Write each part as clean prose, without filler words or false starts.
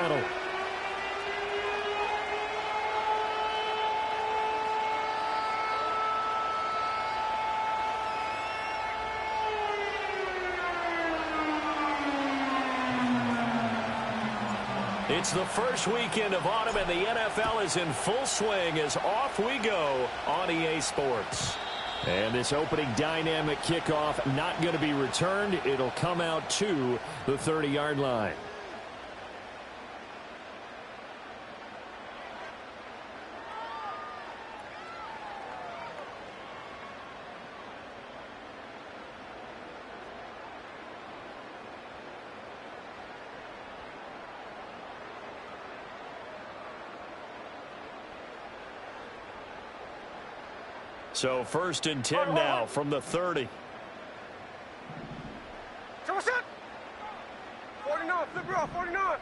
battle. It's the first weekend of autumn, and the NFL is in full swing as off we go on EA Sports. And this opening dynamic kickoff not going to be returned. It'll come out to the 30-yard line. So 1st and 10 now from the 30. 49, flip it off, 49.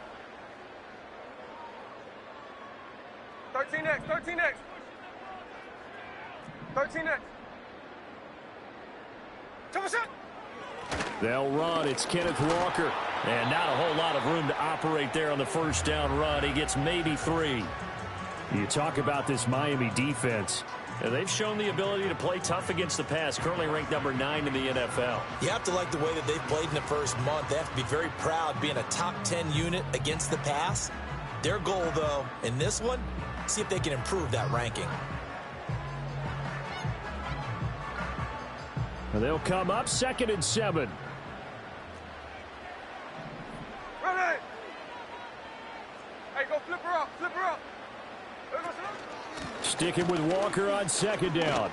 13X, 13X. 13X. They'll run. It's Kenneth Walker. And not a whole lot of room to operate there on the first down run. He gets maybe 3. You talk about this Miami defense. They've shown the ability to play tough against the pass, currently ranked number 9 in the NFL. You have to like the way that they've played in the first month. They have to be very proud being a top 10 unit against the pass. Their goal, though, in this one, see if they can improve that ranking. And they'll come up 2nd and 7. Ready. Hey, go flip her up, flip her up. Sticking with Walker on 2nd down.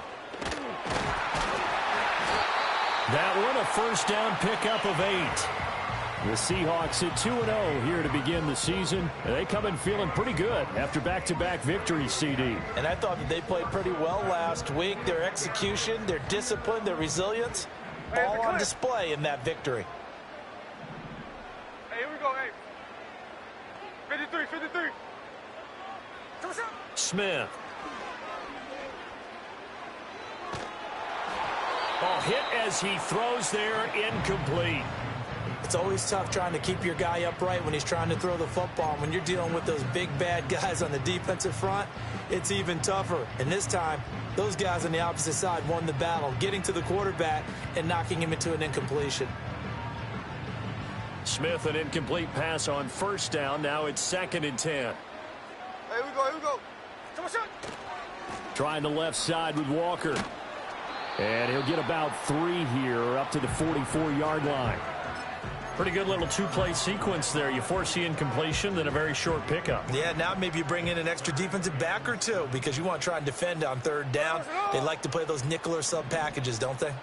That one a first down pickup of 8. The Seahawks at 2-0 here to begin the season. They come in feeling pretty good after back-to-back victories, CD. And I thought that they played pretty well last week. Their execution, their discipline, their resilience, all on display in that victory. Hey, here we go, hey. 53, 53. Smith. Oh, hit as he throws there, incomplete. It's always tough trying to keep your guy upright when he's trying to throw the football. When you're dealing with those big, bad guys on the defensive front, it's even tougher. And this time, those guys on the opposite side won the battle, getting to the quarterback and knocking him into an incompletion. Smith, an incomplete pass on first down. Now it's 2nd and 10. Here we go, here we go. Trying the left side with Walker. And he'll get about 3 here up to the 44-yard line. Pretty good little two-play sequence there. You force the incompletion, then a very short pickup. Yeah, now maybe you bring in an extra defensive back or two because you want to try and defend on 3rd down. They like to play those nickel or sub packages, don't they?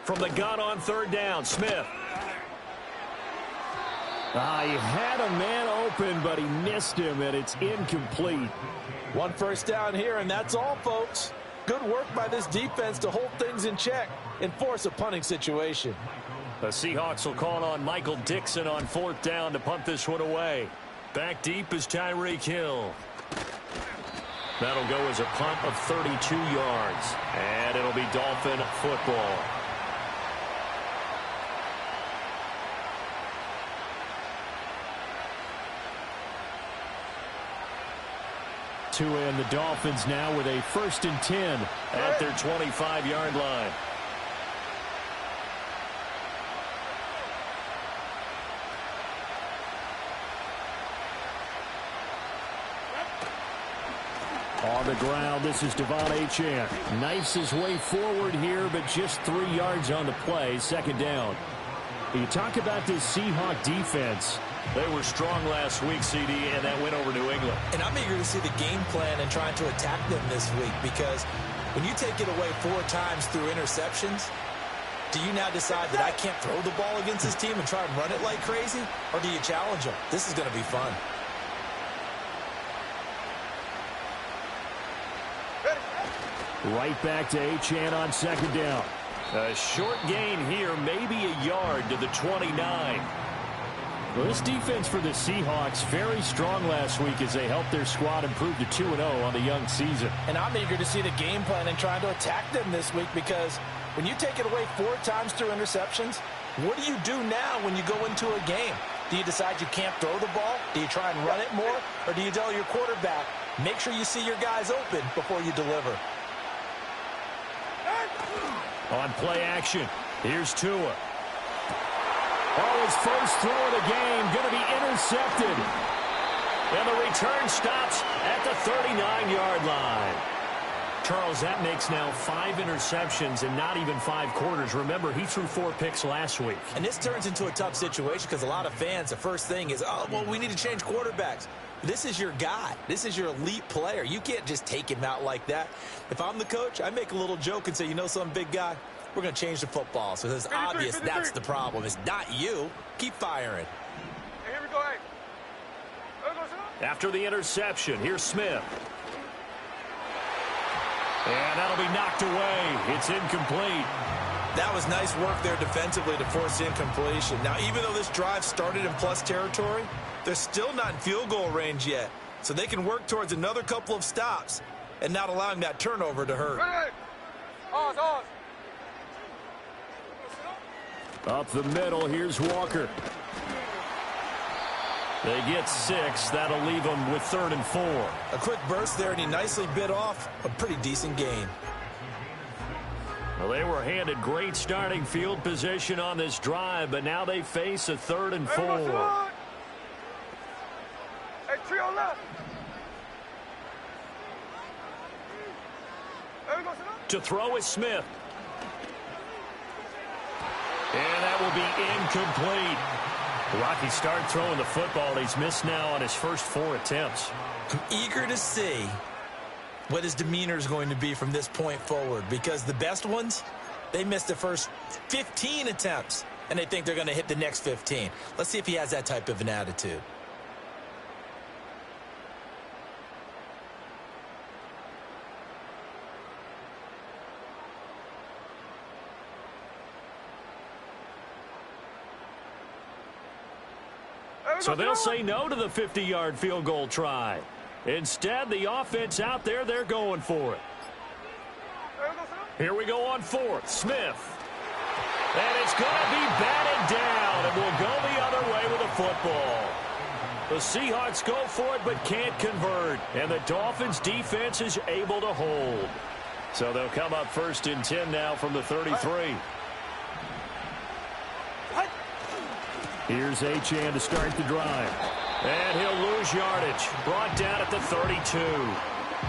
From the gun on 3rd down, Smith. He had a man open, but he missed him, and it's incomplete. 1 first down here, and that's all, folks. Good work by this defense to hold things in check and force a punting situation. The Seahawks will call on Michael Dixon on 4th down to punt this one away. Back deep is Tyreek Hill. That'll go as a punt of 32 yards, and it'll be Dolphin football. To end the Dolphins now with a 1st and 10 at their 25-yard line. On the ground, this is Devon Achane. Knifes his way forward here, but just 3 yards on the play, 2nd down. You talk about this Seahawk defense. They were strong last week, CD, and that went over New England. And I'm eager to see the game plan and trying to attack them this week because when you take it away 4 times through interceptions, do you now decide that I can't throw the ball against this team and try and run it like crazy? Or do you challenge them? This is going to be fun. Right back to Achane on 2nd down. A short gain here, maybe a yard to the 29. Well, this defense for the Seahawks very strong last week as they helped their squad improve to 2-0 on the young season. And I'm eager to see the game plan and trying to attack them this week, because when you take it away 4 times through interceptions, what do you do now when you go into a game? Do you decide you can't throw the ball? Do you try and run it more? Or do you tell your quarterback, make sure you see your guys open before you deliver? On play action, here's Tua. Oh, his first throw of the game going to be intercepted. And the return stops at the 39-yard line. Charles, that makes now 5 interceptions in not even 5 quarters. Remember, he threw 4 picks last week. And this turns into a tough situation because a lot of fans, the first thing is, oh, well, we need to change quarterbacks. This is your guy. This is your elite player. You can't just take him out like that. If I'm the coach, I make a little joke and say, you know something, big guy? We're going to change the football. So it's obvious that's the problem. It's not you. Keep firing. Hey, here we go, hey. After the interception, here's Smith. And that'll be knocked away. It's incomplete. That was nice work there defensively to force incompletion. Now, even though this drive started in plus territory, they're still not in field goal range yet. So they can work towards another couple of stops and not allowing that turnover to hurt. Oz. Up the middle, here's Walker. They get 6. That'll leave them with 3rd and 4. A quick burst there, and he nicely bit off a pretty decent gain. Well, they were handed great starting field position on this drive, but now they face a 3rd and 4. Hey, trio left. To throw is Smith. And that will be incomplete. Rocky start throwing the football. He's missed now on his first 4 attempts. I'm eager to see what his demeanor is going to be from this point forward, because the best ones, they missed the first 15 attempts, and they think they're going to hit the next 15. Let's see if he has that type of an attitude. So they'll say no to the 50-yard field goal try. Instead, the offense out there, they're going for it. Here we go on 4th. Smith. And it's going to be batted down, and will go the other way with the football. The Seahawks go for it but can't convert, and the Dolphins' defense is able to hold. So they'll come up 1st and 10 now from the 33. Here's Achane to start the drive. And he'll lose yardage. Brought down at the 32.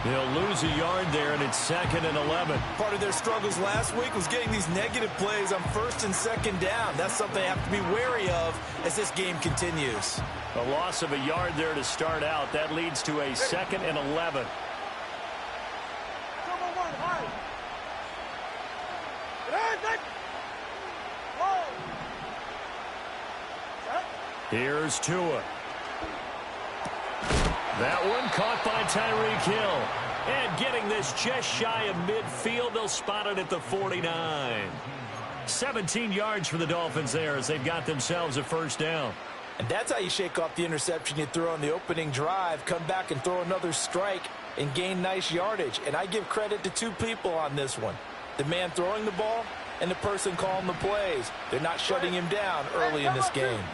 He'll lose a yard there, and it's 2nd and 11. Part of their struggles last week was getting these negative plays on 1st and 2nd down. That's something they have to be wary of as this game continues. A loss of a yard there to start out. That leads to a 2nd and 11. Here's Tua. That one caught by Tyreek Hill. And getting this just shy of midfield, they'll spot it at the 49. 17 yards for the Dolphins there as they've got themselves a 1st down. And that's how you shake off the interception you threw on the opening drive, come back and throw another strike and gain nice yardage. And I give credit to 2 people on this one. The man throwing the ball and the person calling the plays. They're not shutting him down early in this game.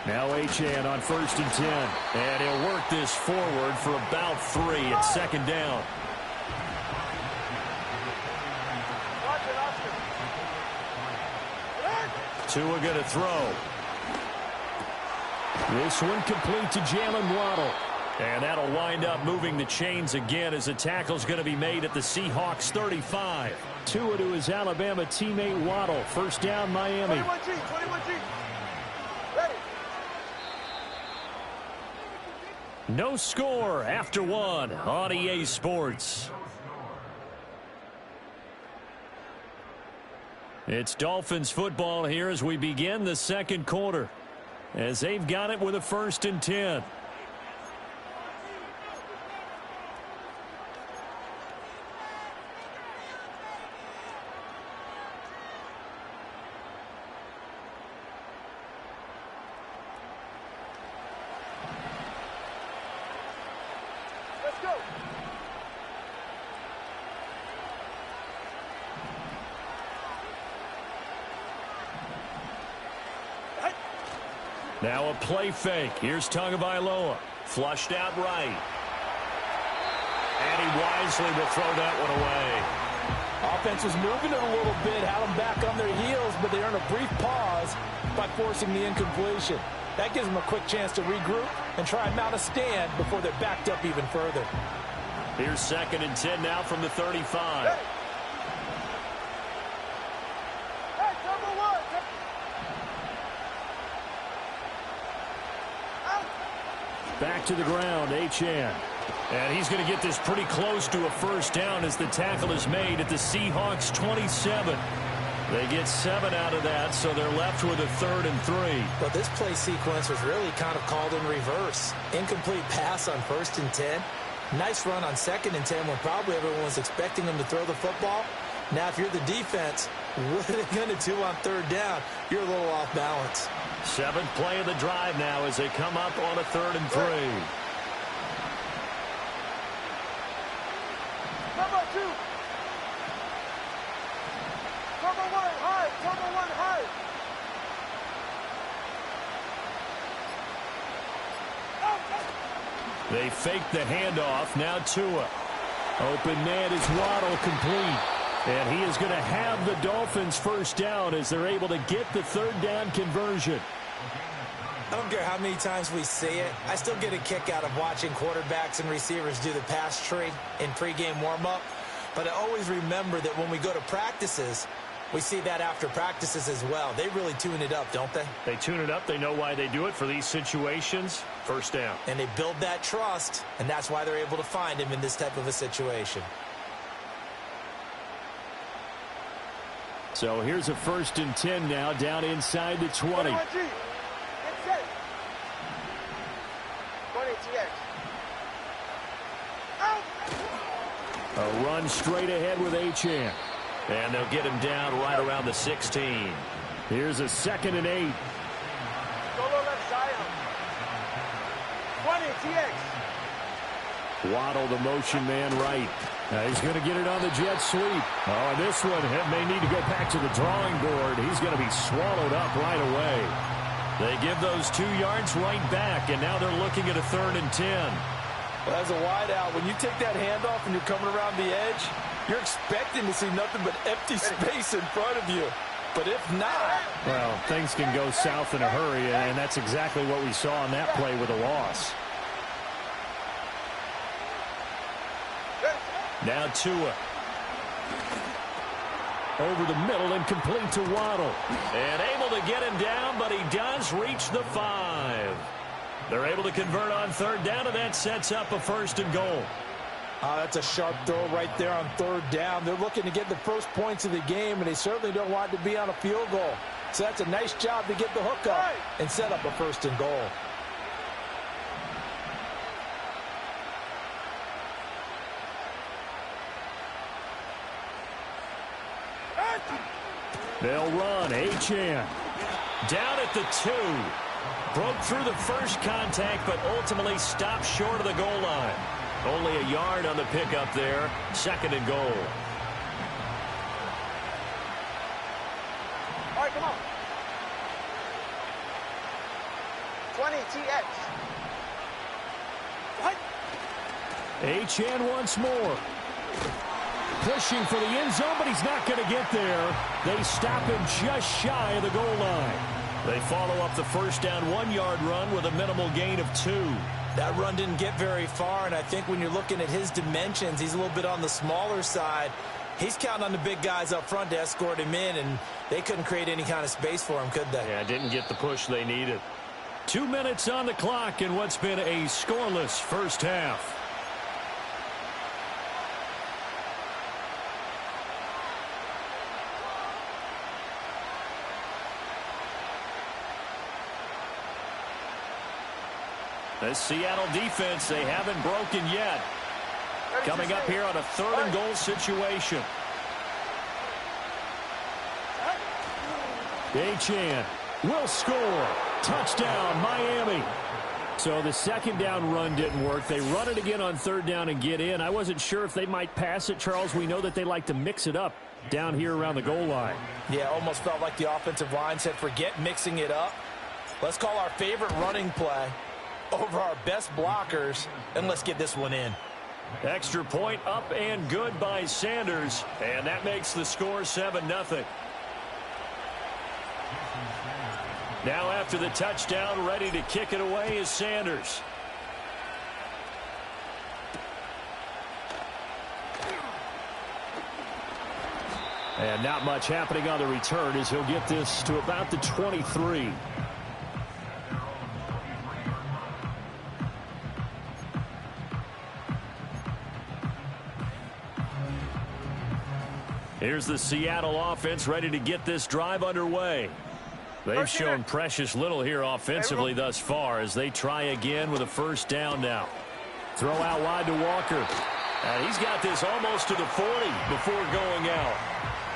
Now Achane on 1st and 10. And he'll work this forward for about 3 at 2nd down. Tua going to throw. This one complete to Jalen Waddle. And that'll wind up moving the chains again as the tackle's going to be made at the Seahawks 35. Tua to his Alabama teammate Waddle. 1st down, Miami. 21G. Ready. No score after 1 on EA Sports. It's Dolphins football here as we begin the 2nd quarter, as they've got it with a 1st and 10. Now a play fake. Here's Tagovailoa. Flushed out right. And he wisely will throw that one away. Offense was moving it a little bit, had them back on their heels, but they earned a brief pause by forcing the incompletion. That gives them a quick chance to regroup and try and mount a stand before they're backed up even further. Here's 2nd and 10 now from the 35. Back to the ground, Achane. And he's going to get this pretty close to a first down as the tackle is made at the Seahawks 27. They get 7 out of that, so they're left with a 3rd and 3. But this play sequence was really kind of called in reverse. Incomplete pass on 1st and 10. Nice run on 2nd and 10 when probably everyone was expecting him to throw the football. Now, if you're the defense, what are they going to do on 3rd down? You're a little off balance. 7th play of the drive now as they come up on a 3rd and 3. Number 2. Number 1 high. Number 1 high. They fake the handoff. Now Tua. Open man is Waddle, complete. And he is going to have the Dolphins first down as they're able to get the 3rd down conversion. I don't care how many times we see it. I still get a kick out of watching quarterbacks and receivers do the pass tree in pregame warm-up. But I always remember that when we go to practices, we see that after practices as well. They really tune it up, don't they? They tune it up. They know why they do it for these situations. First down. And they build that trust, and that's why they're able to find him in this type of a situation. So here's a 1st and 10 now down inside the 20. A run straight ahead with Achane. And they'll get him down right around the 16. Here's a 2nd and 8. Waddle, the motion man right. Now he's going to get it on the jet sweep. Oh, and this one may need to go back to the drawing board. He's going to be swallowed up right away. They give those 2 yards right back, and now they're looking at a 3rd and 10. Well, as a wideout, when you take that handoff and you're coming around the edge, you're expecting to see nothing but empty space in front of you. But if not... Well, things can go south in a hurry, and that's exactly what we saw on that play with a loss. Now Tua. Over the middle and complete to Waddle. And able to get him down, but he does reach the 5. They're able to convert on 3rd down, and that sets up a 1st and goal. That's a sharp throw right there on 3rd down. They're looking to get the first points of the game, and they certainly don't want it to be on a field goal. So that's a nice job to get the hook up and set up a 1st and goal. They'll run. Achane down at the 2. Broke through the first contact, but ultimately stopped short of the goal line. Only a yard on the pickup there. 2nd and goal. All right, come on. 20 TX. What? Achane once more. Pushing for the end zone, but he's not going to get there. They stop him just shy of the goal line. They follow up the first down 1-yard run with a minimal gain of 2. That run didn't get very far, and I think when you're looking at his dimensions, he's a little bit on the smaller side. He's counting on the big guys up front to escort him in, and they couldn't create any kind of space for him, could they? Yeah, didn't get the push they needed. 2 minutes on the clock in what's been a scoreless first half. The Seattle defense, they haven't broken yet. Coming up here on a 3rd and goal situation. Achane will score. Touchdown, Miami. So the 2nd down run didn't work. They run it again on 3rd down and get in. I wasn't sure if they might pass it, Charles. We know that they like to mix it up down here around the goal line. Yeah, almost felt like the offensive line said, forget mixing it up. Let's call our favorite running play over our best blockers, and let's get this one in. Extra point up and good by Sanders, and that makes the score 7-0. Now after the touchdown, ready to kick it away is Sanders. And not much happening on the return as he'll get this to about the 23. Here's the Seattle offense ready to get this drive underway. They've shown precious little here offensively thus far as they try again with a first down now. Throw out wide to Walker. And he's got this almost to the 40 before going out.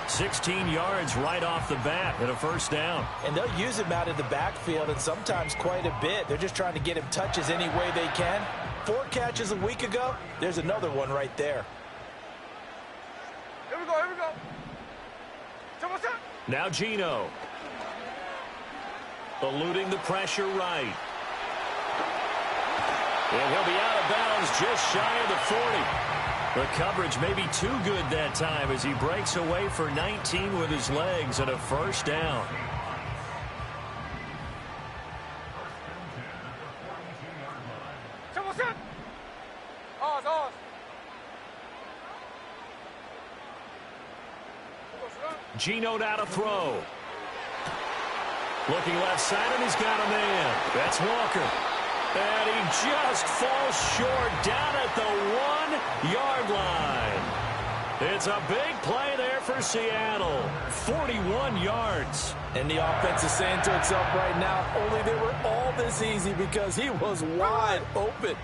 16 yards right off the bat and a first down. And they'll use him out of the backfield and sometimes quite a bit. They're just trying to get him touches any way they can. 4 catches a week ago. There's another one right there. Here we go, here we go. Now Geno. Eluding the pressure right. And he'll be out of bounds just shy of the 40. The coverage may be too good that time as he breaks away for 19 with his legs and a first down. Geno now to throw. Looking left side, and he's got a man. That's Walker. And he just falls short down at the 1-yard line. It's a big play there for Seattle. 41 yards. And the offense is saying to itself right now, only they were all this easy because he was wide open.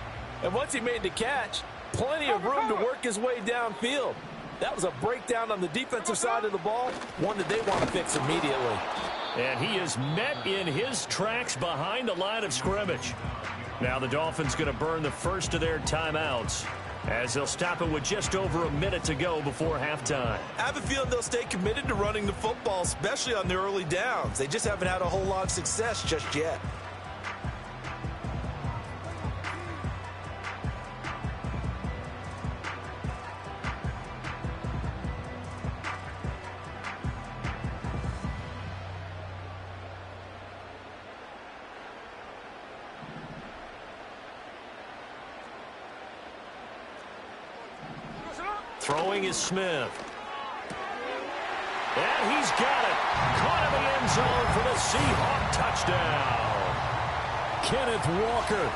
And once he made the catch, plenty of room to work his way downfield. That was a breakdown on the defensive side of the ball, one that they want to fix immediately. And he is met in his tracks behind the line of scrimmage. Now the Dolphins going to burn the first of their timeouts as they'll stop it with just over a minute to go before halftime. I have a feeling they'll stay committed to running the football, especially on the early downs. They just haven't had a whole lot of success just yet. Throwing is Smith. And he's got it. Caught in the end zone for the Seahawk touchdown. Kenneth Walker,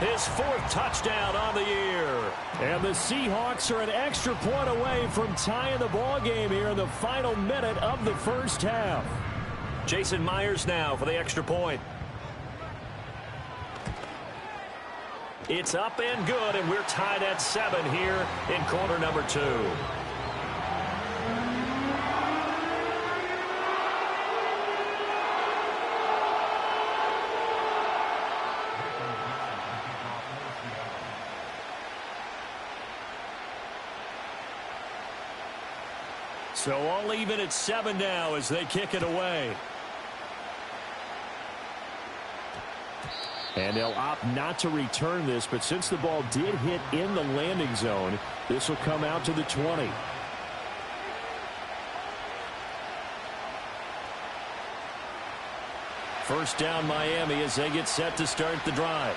his 4th touchdown on the year. And the Seahawks are an extra point away from tying the ball game here in the final minute of the first half. Jason Myers now for the extra point. It's up and good, and we're tied at 7 here in quarter number 2. So all even at 7 now as they kick it away. And they'll opt not to return this, but since the ball did hit in the landing zone, this will come out to the 20. First down Miami as they get set to start the drive.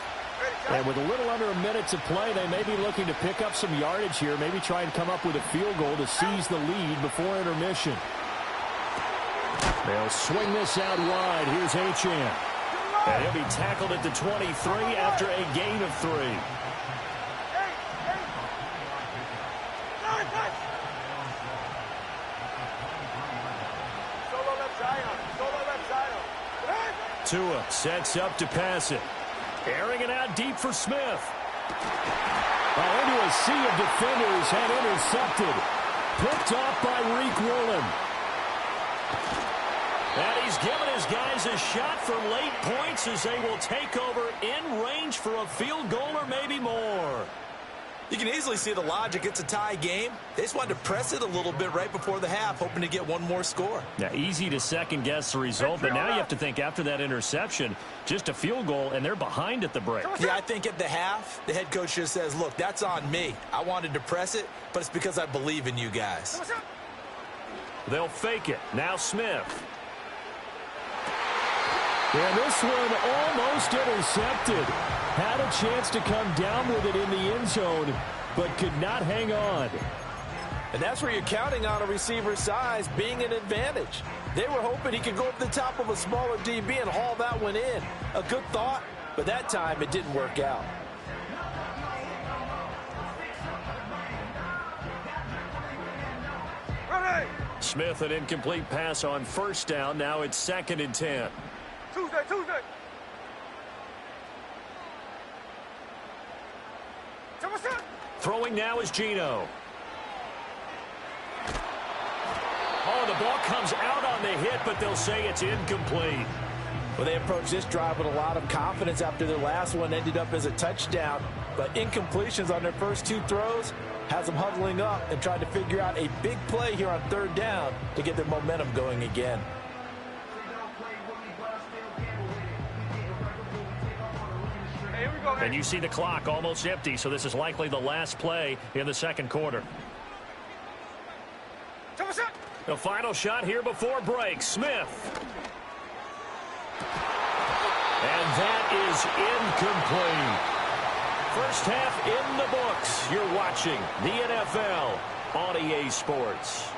And with a little under a minute to play, they may be looking to pick up some yardage here, maybe try and come up with a field goal to seize the lead before intermission. They'll swing this out wide. Here's Achane. And he'll be tackled at the 23 after a gain of 3. Tua sets up to pass it. Airing it out deep for Smith. Into a sea of defenders and intercepted. Picked off by Reek Woolen. And he's given his guys a shot for late points as they will take over in range for a field goal or maybe more. You can easily see the logic. It's a tie game. They just wanted to press it a little bit right before the half, hoping to get one more score. Yeah, easy to second-guess the result, but now you have to think after that interception, just a field goal, and they're behind at the break. Yeah, I think at the half, the head coach just says, look, that's on me. I wanted to press it, but it's because I believe in you guys. They'll fake it. Now Smith. And this one almost intercepted. Had a chance to come down with it in the end zone, but could not hang on. And that's where you're counting on a receiver's size being an advantage. They were hoping he could go up the top of a smaller DB and haul that one in. A good thought, but that time it didn't work out. Smith, an incomplete pass on first down. Now it's 2nd and 10. Tuesday. Throwing now is Geno. Oh, the ball comes out on the hit, but they'll say it's incomplete. Well, they approached this drive with a lot of confidence after their last one ended up as a touchdown. But incompletions on their first 2 throws has them huddling up and trying to figure out a big play here on 3rd down to get their momentum going again. And you see the clock almost empty, so this is likely the last play in the 2nd quarter. The final shot here before break. Smith. And that is incomplete. First half in the books. You're watching the NFL on EA Sports.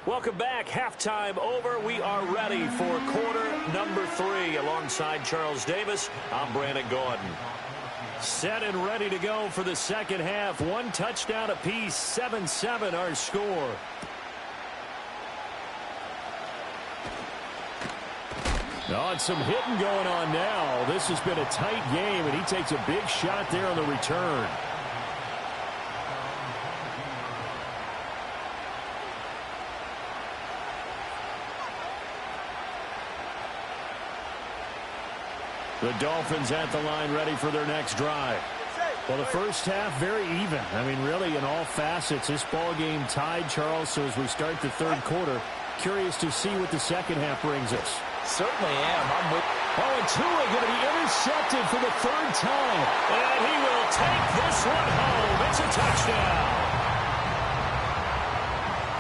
Welcome back. Halftime over. We are ready for quarter number 3. Alongside Charles Davis, I'm Brandon Gordon. Set and ready to go for the second half. 1 touchdown apiece. 7-7 our score. Oh, and some hitting going on now. This has been a tight game, and he takes a big shot there on the return. The Dolphins at the line ready for their next drive. Well, the first half very even. I mean, really in all facets. This ball game tied, Charles. So as we start the 3rd quarter, curious to see what the second half brings us. Certainly am. I'm with. Oh, and Tua going to be intercepted for the 3rd time. And he will take this one home. It's a touchdown.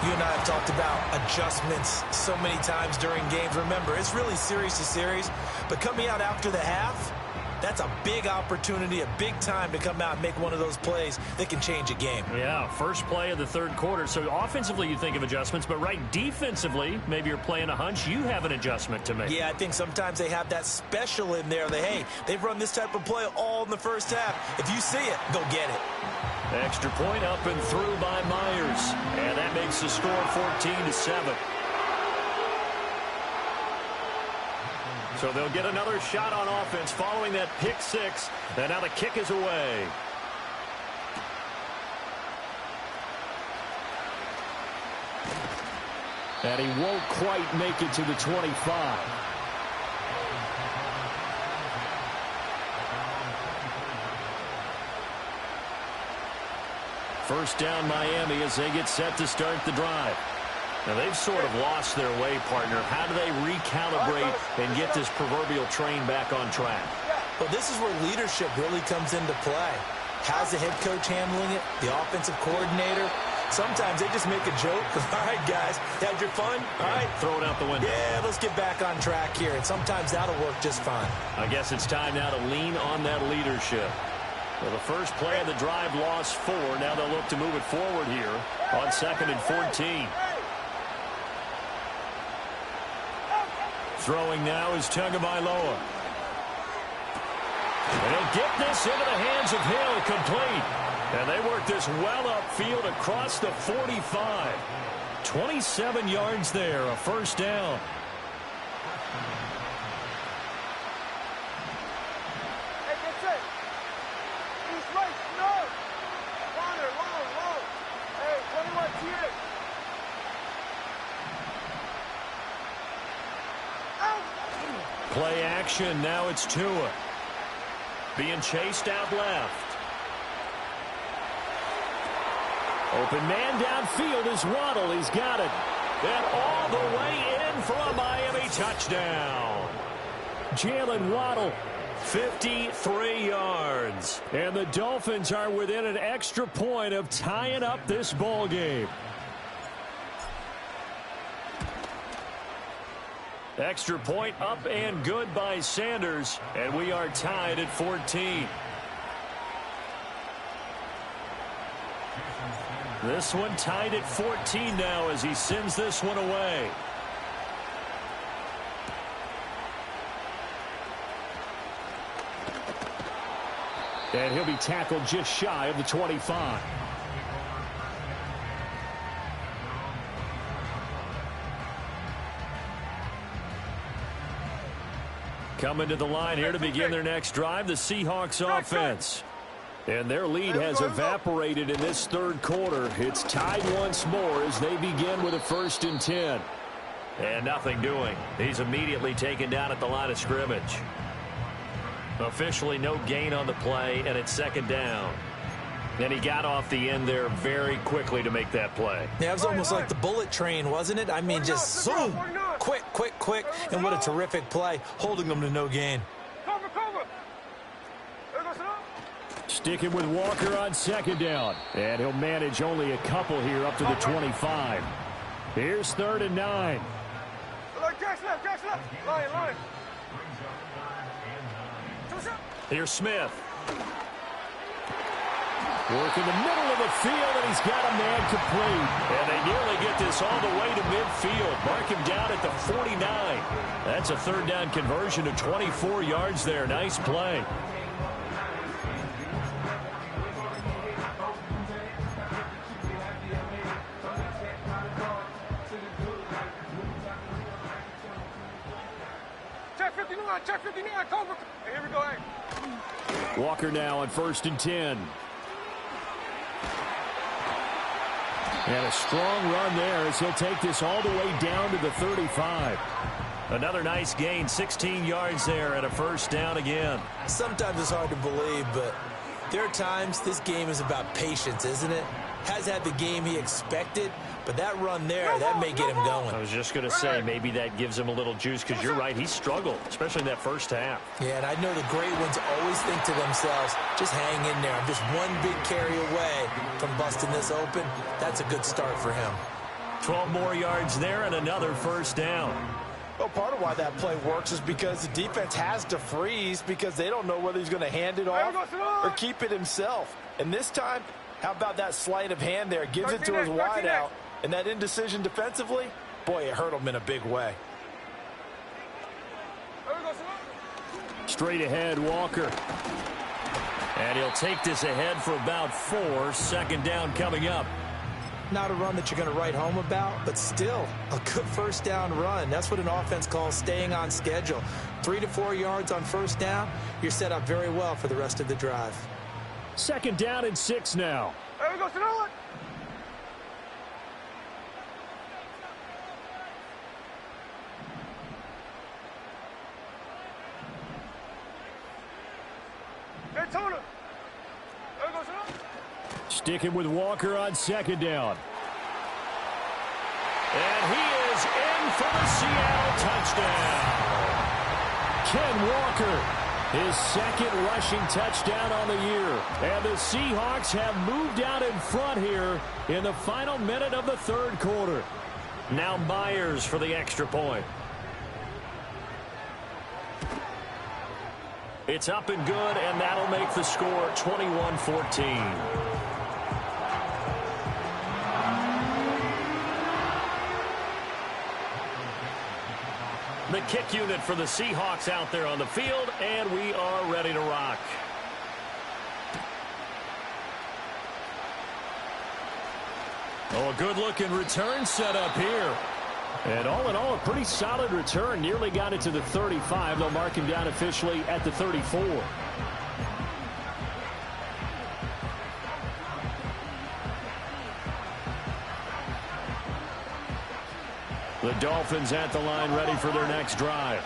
You and I have talked about adjustments so many times during games. Remember, it's really series to series. But coming out after the half, that's a big opportunity, a big time to come out and make one of those plays that can change a game. Yeah, first play of the 3rd quarter. So offensively you think of adjustments, but right defensively, maybe you're playing a hunch. You have an adjustment to make. Yeah, I think sometimes they have that special in there that, hey, they've run this type of play all in the first half. If you see it, go get it. Extra point up and through by Myers. And that makes the score 14-7. So they'll get another shot on offense following that pick 6. And now the kick is away. And he won't quite make it to the 25. First down Miami as they get set to start the drive. Now they've sort of lost their way, partner. How do they recalibrate and get this proverbial train back on track? Well, this is where leadership really comes into play. How's the head coach handling it? The offensive coordinator? Sometimes they just make a joke. All right, guys, had your fun? All right. Throw it out the window. Yeah, let's get back on track here. And sometimes that'll work just fine. I guess it's time now to lean on that leadership. Well, the first play of the drive lost 4. Now they'll look to move it forward here on 2nd and 14. Throwing now is Tagovailoa. And he'll get this into the hands of Hill, complete. And they work this well upfield across the 45. 27 yards there, a first down. Hey, that's it. East right, no. Longer, long. Hey, 21 here. Play action, now it's Tua. Being chased out left. Open man downfield is Waddle. He's got it. And all the way in for a Miami touchdown. Jalen Waddle, 53 yards. And the Dolphins are within an extra point of tying up this ball game. Extra point up and good by Sanders. And we are tied at 14. This one tied at 14 now as he sends this one away. And he'll be tackled just shy of the 25. Coming to the line here to begin their next drive, the Seahawks offense. And their lead has evaporated in this third quarter. It's tied once more as they begin with a 1st and 10. And nothing doing. He's immediately taken down at the line of scrimmage. Officially no gain on the play, and it's 2nd down. And he got off the end there very quickly to make that play. Yeah, it was almost like the bullet train, wasn't it? I mean, just zoom, quick, and what a terrific play, holding them to no gain. Cover. Sticking with Walker on 2nd down. And he'll manage only a couple here up to the 25. Here's 3rd and 9. Jack's left. Line. Here's Smith. Work in the middle of the field, and he's got a man complete. And they nearly get this all the way to midfield. Mark him down at the 49. That's a 3rd down conversion of 24 yards there. Nice play. Check 59, cover. Hey, here we go, hey. Walker now on 1st and 10. And a strong run there as he'll take this all the way down to the 35. Another nice gain, 16 yards there and a 1st down again. Sometimes it's hard to believe, but there are times this game is about patience, isn't it? Has had the game he expected, but that run there, that may get him going. I was just going to say, maybe that gives him a little juice because you're right, he struggled, especially in that first half. Yeah, and I know the great ones always think to themselves, just hang in there. I'm just one big carry away from busting this open. That's a good start for him. 12 more yards there and another 1st down. Well, part of why that play works is because the defense has to freeze because they don't know whether he's going to hand it off or keep it himself. And this time, how about that sleight of hand there? Gives it to his wideout. And that indecision defensively, boy, it hurt him in a big way. Straight ahead, Walker. And he'll take this ahead for about 4. 2nd down coming up. Not a run that you're going to write home about, but still a good 1st down run. That's what an offense calls staying on schedule. 3 to 4 yards on 1st down, you're set up very well for the rest of the drive. 2nd down and 6 now. There we go, Sonoma. Hey, Tona. There we go, Sonoma. Sticking with Walker on 2nd down. And he is in for the Seattle touchdown. Ken Walker, his 2nd rushing touchdown on the year. And the Seahawks have moved out in front here in the final minute of the 3rd quarter. Now Myers for the extra point. It's up and good, and that'll make the score 21-14. The kick unit for the Seahawks out there on the field, and we are ready to rock. Oh, a good-looking return set up here. And all in all, a pretty solid return. Nearly got it to the 35. They'll mark him down officially at the 34. The Dolphins at the line, ready for their next drive.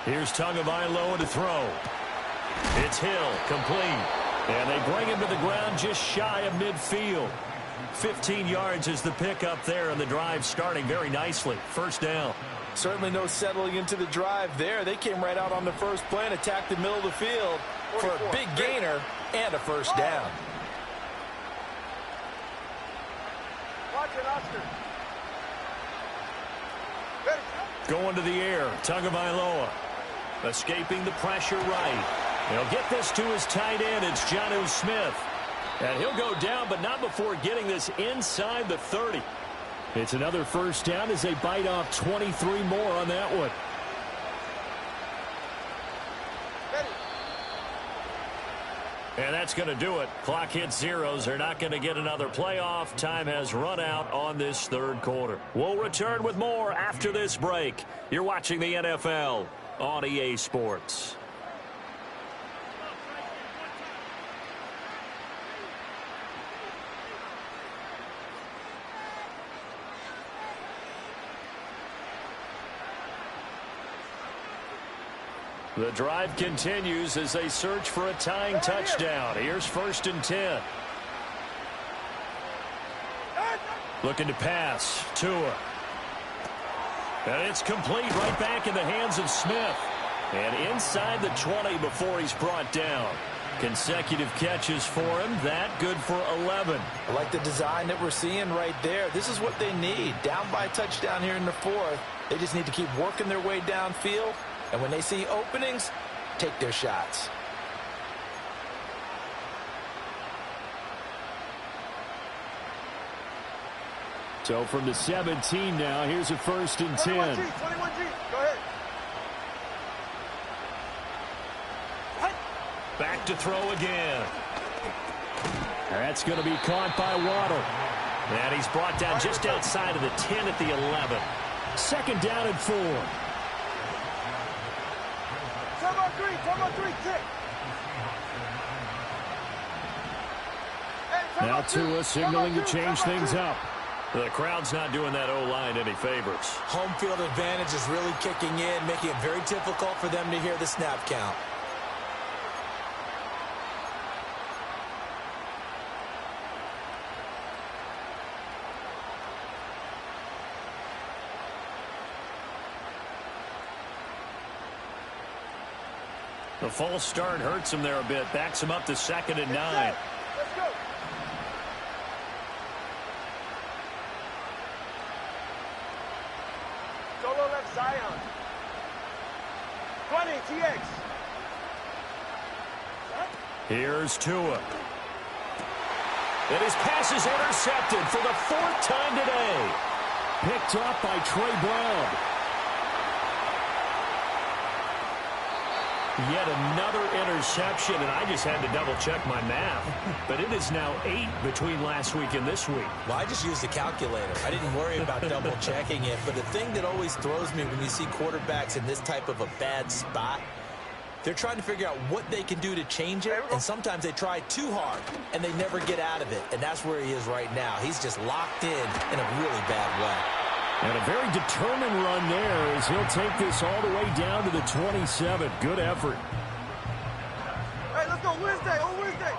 Here's Tagovailoa to throw. It's Hill, complete. And they bring him to the ground just shy of midfield. 15 yards is the pickup there, and the drive starting very nicely. First down. Certainly no settling into the drive there. They came right out on the first play and attacked the middle of the field for a big gainer and a first down. Watch it, Oscar. Going to the air, Tagovailoa. Escaping the pressure right. He'll get this to his tight end. It's Jonnu Smith. And he'll go down, but not before getting this inside the 30. It's another first down as they bite off 23 more on that one. And that's going to do it. Clock hits zeros. They're not going to get another playoff. Time has run out on this third quarter. We'll return with more after this break. You're watching the NFL on EA Sports. The drive continues as they search for a tying touchdown. Here's 1st and 10. Looking to pass. Tua. And it's complete right back in the hands of Smith. And inside the 20 before he's brought down. Consecutive catches for him. That good for 11. I like the design that we're seeing right there. This is what they need. Down by a touchdown here in the 4th. They just need to keep working their way downfield. And when they see openings, take their shots. So from the 17 now, here's a 1st and 10. 21G. Go ahead. Back to throw again. That's going to be caught by Waddle. And he's brought down just outside of the 10 at the 11. 2nd down and 4. 7-on-3, tick. Now Tua signaling to change things up. The crowd's not doing that O-line any favors. Home field advantage is really kicking in, making it very difficult for them to hear the snap count. The false start hurts him there a bit. Backs him up to 2nd and 9. Let's go. Solo left Zion. 20, TX. Here's Tua. And his pass is intercepted for the 4th time today. Picked off by Trey Brown. Yet another interception, and I just had to double-check my math. But it is now 8 between last week and this week. Well, I just used the calculator. I didn't worry about double-checking it. But the thing that always throws me when you see quarterbacks in this type of a bad spot, they're trying to figure out what they can do to change it, and sometimes they try too hard, and they never get out of it. And that's where he is right now. He's just locked in a really bad way. And a very determined run there as he'll take this all the way down to the 27. Good effort. Hey, let's go Wednesday, on Wednesday.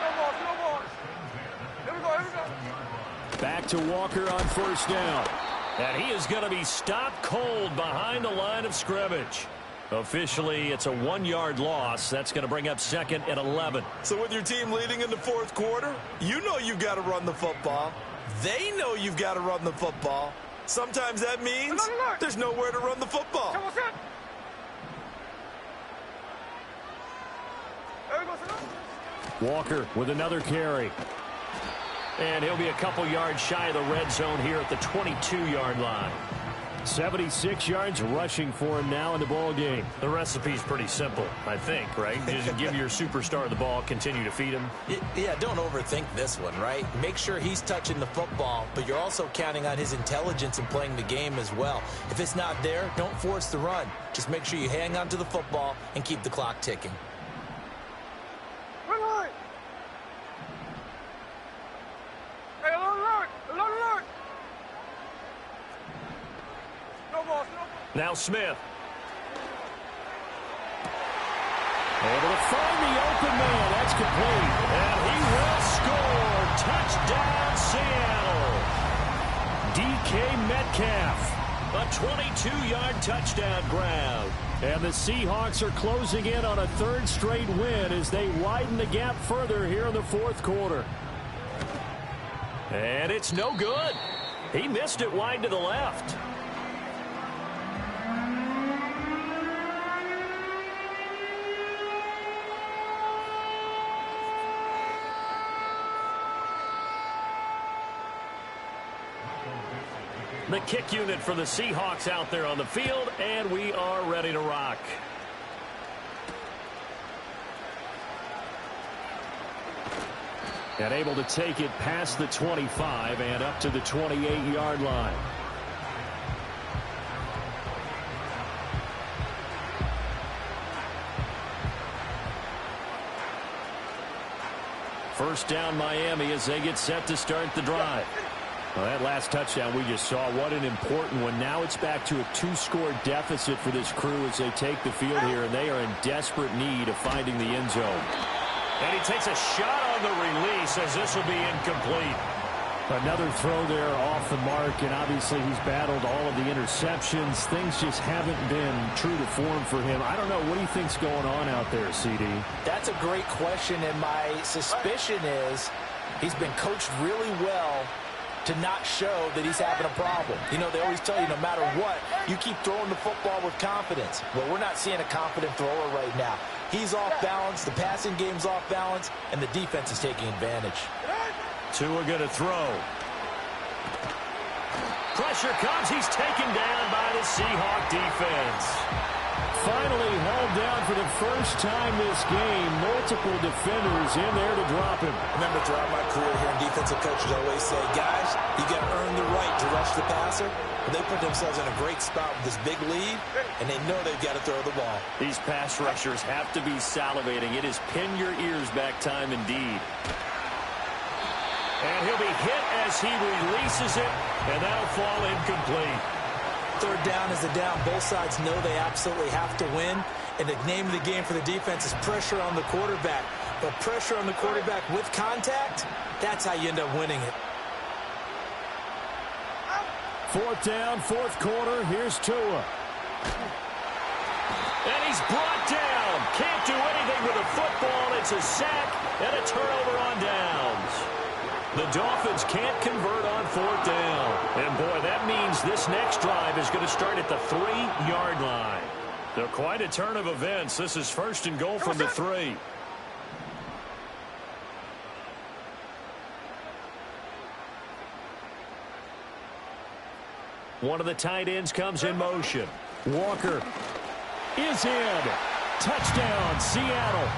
No balls. Here we go. Back to Walker on 1st down. And he is going to be stopped cold behind the line of scrimmage. Officially, it's a 1-yard loss. That's going to bring up 2nd and 11. So with your team leading in the 4th quarter, you know you've got to run the football. They know you've got to run the football. Sometimes that means there's nowhere to run the football. Walker with another carry. And he'll be a couple yards shy of the red zone here at the 22-yard line. 76 yards rushing for him now in the ball game. The recipe's pretty simple, I think, right? Just give your superstar the ball, continue to feed him. Yeah, don't overthink this one, right? Make sure he's touching the football, but you're also counting on his intelligence in playing the game as well. If it's not there, don't force the run. Just make sure you hang on to the football and keep the clock ticking. Now Smith. Able to find the open man. That's complete. And he will score. Touchdown, Seattle. DK Metcalf. A 22-yard touchdown grab. And the Seahawks are closing in on a third straight win as they widen the gap further here in the fourth quarter. And it's no good. He missed it wide to the left. The kick unit for the Seahawks out there on the field, and we are ready to rock. And able to take it past the 25 and up to the 28-yard line. First down Miami as they get set to start the drive. Well, that last touchdown we just saw, what an important one. Now it's back to a 2-score deficit for this crew as they take the field here, and they are in desperate need of finding the end zone. And he takes a shot on the release as this will be incomplete. Another throw there off the mark, and obviously he's battled all of the interceptions. Things just haven't been true to form for him. I don't know. What do you think's going on out there, CD? That's a great question, and my suspicion is he's been coached really well to not show that he's having a problem. You know, they always tell you no matter what, you keep throwing the football with confidence. Well, we're not seeing a confident thrower right now. He's off balance, the passing game's off balance, and the defense is taking advantage. Tua going to throw. Pressure comes. He's taken down by the Seahawk defense. Finally hauled down for the first time this game. Multiple defenders in there to drop him. Remember, throughout my career here, defensive coaches always say, guys, you got to earn the right to rush the passer. But they put themselves in a great spot with this big lead, and they know they've got to throw the ball. These pass rushers have to be salivating. It is pin your ears back time indeed. And he'll be hit as he releases it, and that'll fall incomplete. Third down is the down. Both sides know they absolutely have to win. And the name of the game for the defense is pressure on the quarterback. But pressure on the quarterback with contact, that's how you end up winning it. Fourth down, fourth quarter. Here's Tua. And he's brought down. Can't do anything with a football. It's a sack and a turnover on downs. The Dolphins can't convert on fourth down. And, boy, that means this next drive is going to start at the 3-yard line. They're quite a turn of events. This is first and goal from the 3. One of the tight ends comes in motion. Walker is in. Touchdown, Seattle.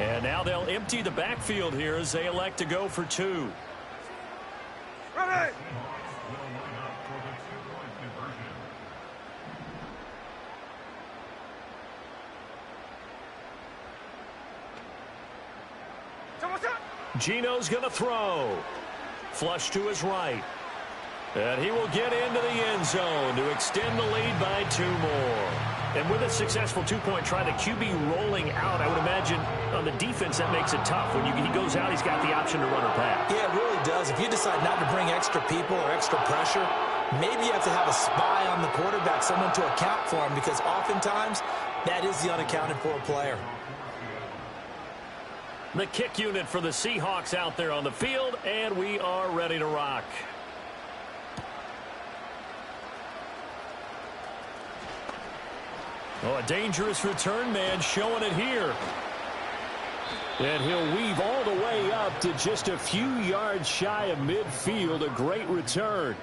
And now they'll empty the backfield here as they elect to go for 2. Ready! Gino's going to throw. Flush to his right. And he will get into the end zone to extend the lead by 2 more. And with a successful 2-point try, the QB rolling out, I would imagine on the defense that makes it tough. When he goes out, he's got the option to run or pass. Yeah, it really does. If you decide not to bring extra people or extra pressure, Maybe you have to have a spy on the quarterback, someone to account for him, because oftentimes that is the unaccounted for player. The kick unit for the Seahawks out there on the field, and we are ready to rock. Oh, a dangerous return man showing it here. And he'll weave all the way up to just a few yards shy of midfield. A great return.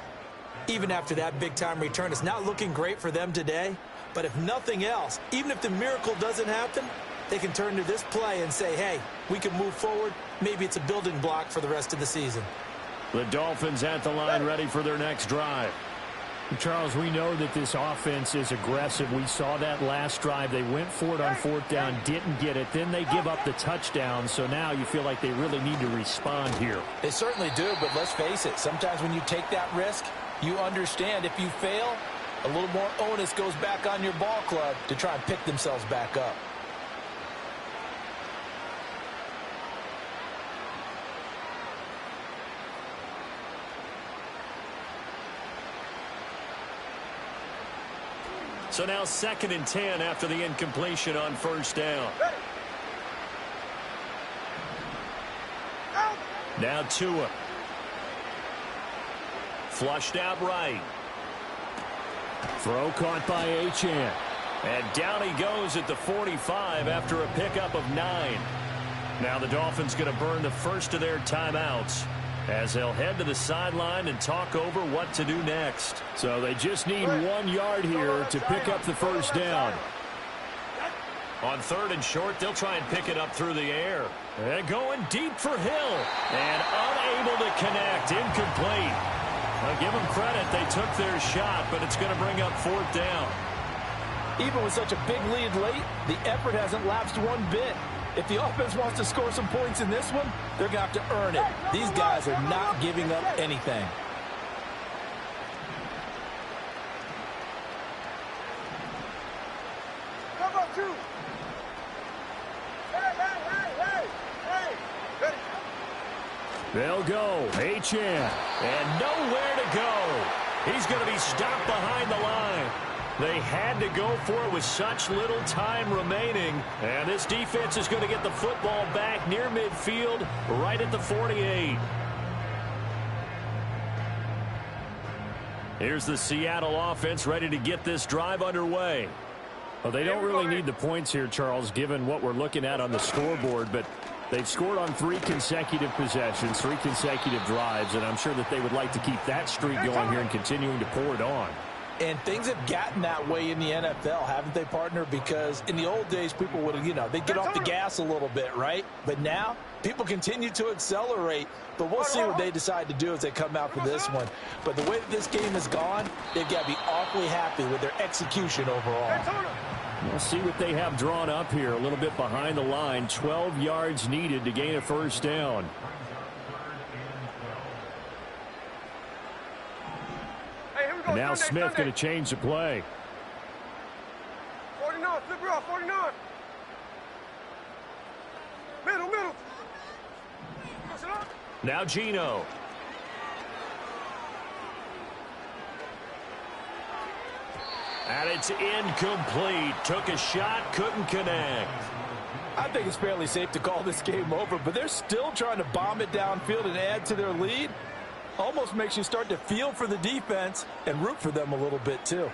Even after that big-time return, it's not looking great for them today. But if nothing else, even if the miracle doesn't happen, they can turn to this play and say, hey, we can move forward. Maybe it's a building block for the rest of the season. The Dolphins at the line ready for their next drive. Charles, we know that this offense is aggressive. We saw that last drive. They went for it on fourth down, didn't get it. Then they give up the touchdown. So now you feel like they really need to respond here. They certainly do, but let's face it. Sometimes when you take that risk, you understand if you fail, a little more onus goes back on your ball club to try and pick themselves back up. So now 2nd and 10 after the incompletion on first down. Now Tua. Flushed out right. Throw caught by Achane. And down he goes at the 45 after a pickup of 9. Now the Dolphins going to burn the first of their timeouts as they'll head to the sideline and talk over what to do next. So they just need 1 yard here to pick up the first down. On 3rd and short, they'll try and pick it up through the air. And going deep for Hill. And unable to connect. Incomplete. I'll give them credit. They took their shot, but it's going to bring up 4th down. Even with such a big lead late, the effort hasn't lapsed one bit. If the offense wants to score some points in this one, they're going to have to earn it. These guys are not giving up anything. How about you? They'll go. Achane. And nowhere to go. He's going to be stopped behind the line. They had to go for it with such little time remaining. And this defense is going to get the football back near midfield, right at the 48. Here's the Seattle offense ready to get this drive underway. Well, they don't really need the points here, Charles, given what we're looking at on the scoreboard. But they've scored on 3 consecutive possessions, 3 consecutive drives, and I'm sure that they would like to keep that streak going here and continuing to pour it on. And things have gotten that way in the NFL, haven't they, partner? Because in the old days, people would have, they'd get off the gas a little bit, right? But now, people continue to accelerate. But we'll see what they decide to do as they come out for this one. But the way that this game has gone, they've got to be awfully happy with their execution overall. We'll see what they have drawn up here. A little bit behind the line. 12 yards needed to gain a first down. And now Smith going to change the play. 49, flip her off, 49. Middle. Now Geno. And it's incomplete. Took a shot, couldn't connect. I think it's fairly safe to call this game over, but they're still trying to bomb it downfield and add to their lead. Almost makes you start to feel for the defense and root for them a little bit too.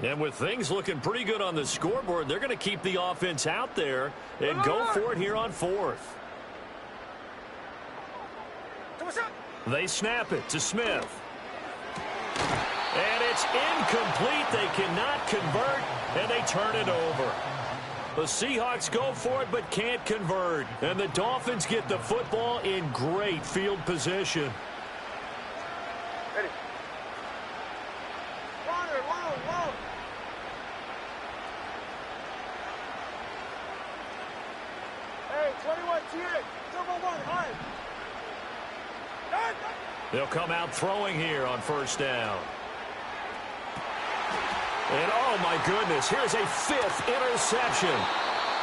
And with things looking pretty good on the scoreboard, they're going to keep the offense out there and go for it here on 4th. They snap it to Smith. And it's incomplete. They cannot convert, and they turn it over. The Seahawks go for it but can't convert. And the Dolphins get the football in great field position. Ready. Long. Hey, 21, T8, double one, high. They'll come out throwing here on first down. And, oh, my goodness, here's a 5th interception.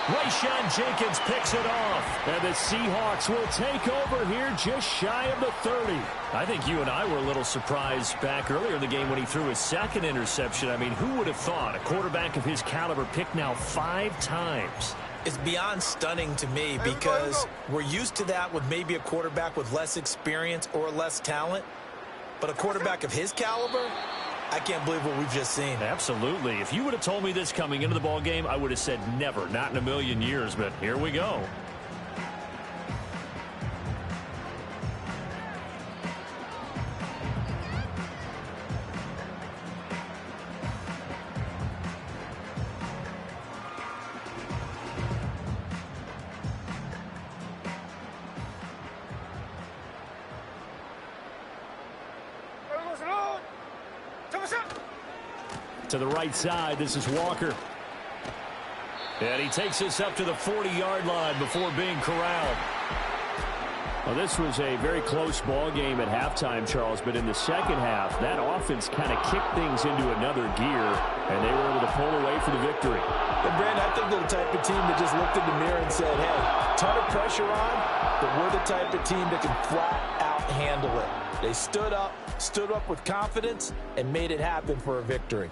Rayshawn Jenkins picks it off. And the Seahawks will take over here just shy of the 30. I think you and I were a little surprised back earlier in the game when he threw his 2nd interception. I mean, who would have thought a quarterback of his caliber picked now 5 times? It's beyond stunning to me because we're used to that with maybe a quarterback with less experience or less talent. But a quarterback of his caliber, I can't believe what we've just seen. Absolutely. If you would have told me this coming into the ball game, I would have said never, not in a million years, but here we go. To the right side, this is Walker. And he takes this up to the 40-yard line before being corralled. Well, this was a very close ball game at halftime, Charles, but in the second half, that offense kind of kicked things into another gear, and they were able to pull away for the victory. And, Brandon, I think they're the type of team that just looked in the mirror and said, hey, ton of pressure on, but we're the type of team that can flat out handle it. They stood up with confidence, and made it happen for a victory.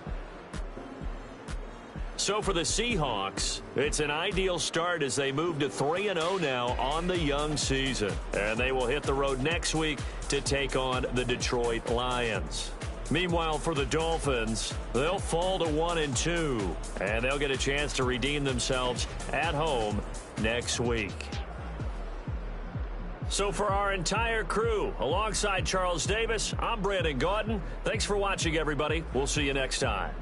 So for the Seahawks, it's an ideal start as they move to 3-0 now on the young season. And they will hit the road next week to take on the Detroit Lions. Meanwhile, for the Dolphins, they'll fall to 1-2, and they'll get a chance to redeem themselves at home next week. So for our entire crew, alongside Charles Davis, I'm Brandon Gaudin. Thanks for watching, everybody. We'll see you next time.